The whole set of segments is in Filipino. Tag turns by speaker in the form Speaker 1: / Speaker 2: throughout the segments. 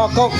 Speaker 1: Oh, Coke.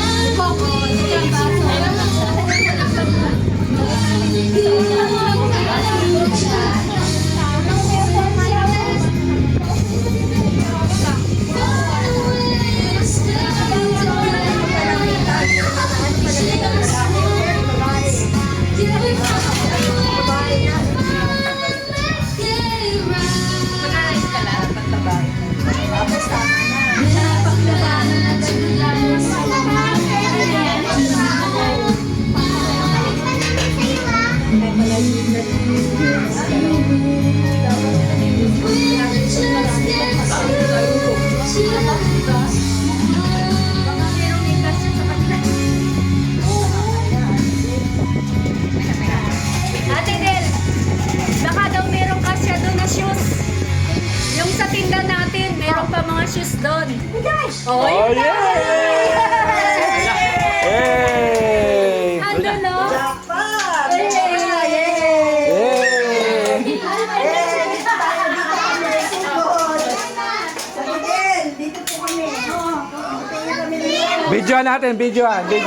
Speaker 2: Ate Del, baka daw meron kasya doon na shoes. Yung sa tinda natin, meron pa mga shoes doon. Oh,
Speaker 1: Oh,
Speaker 2: yun na.
Speaker 1: Hey!
Speaker 2: Ando, no?
Speaker 3: Dito po kami.
Speaker 1: Videoan natin, videoan.
Speaker 3: Jen,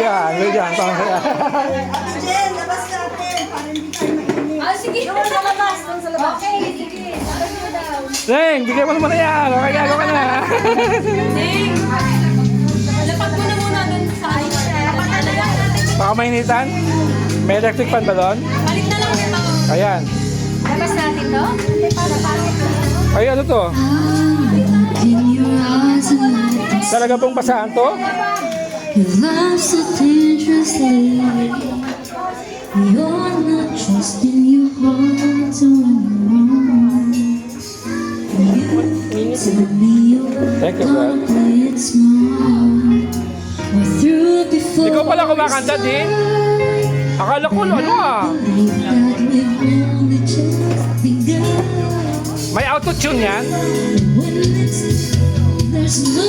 Speaker 3: labas natin para hindi tayo mainit.
Speaker 2: Ah, sige.
Speaker 3: Doon sa labas, doon sa labas.
Speaker 2: Okay, sige. Sabi mo daw.
Speaker 1: Neng, bigyan mo naman na yan. Okay, gago ka na.
Speaker 2: Ding! Lapag mo na muna doon sa ayos. Lapag na lang natin.
Speaker 1: Baka mainitan? May electric fan ba doon?
Speaker 2: Palit na lang ito.
Speaker 1: Ayan.
Speaker 2: Labas natin to?
Speaker 1: Ay, ano to? Talaga pong basahan to?
Speaker 4: Love so dangerously. You're not trusting your heart to run. You tell me you're
Speaker 1: Thank you, bro.
Speaker 4: play it smart. We're through before.
Speaker 1: Ikaw pala kumakanta din? Akala ko, ano ah?
Speaker 4: Believe that we've only just begun.
Speaker 1: May auto-tune yan?
Speaker 4: When it's there's no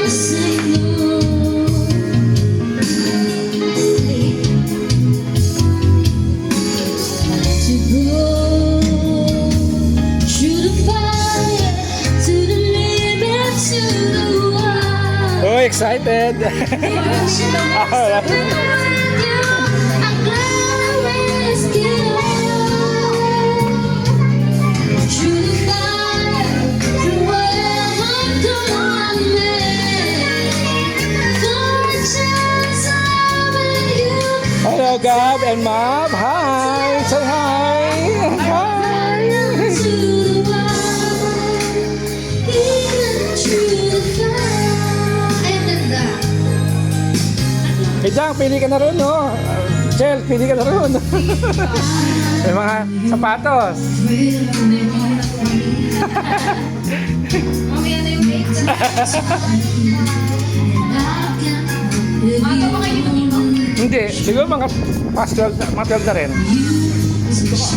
Speaker 4: saying no. To go through the fire, to the limit, to the wall.
Speaker 1: Oh, excited. Ah,
Speaker 4: I'm glad we risked it all. Through the fire, through whatever dawn may. For a chance I'm with you.
Speaker 1: Hello, Gab and Mom. Hi. Say hi. Hi.
Speaker 4: To the wall, even through the fire. And then
Speaker 1: Hey, Jack, pili ka na rin, no? Chel, pili ka na rin. May mga sapatos.
Speaker 2: Mamaya na yung wait. Maga pa kayo ng ino?
Speaker 1: Hindi, siguro mga past 12, mga 12 na rin.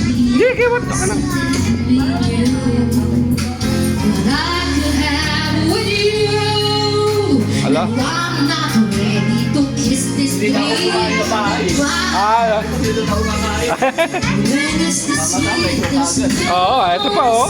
Speaker 1: Hindi, kaya what ka lang. Ala? Ah, oo, ito pa, oh.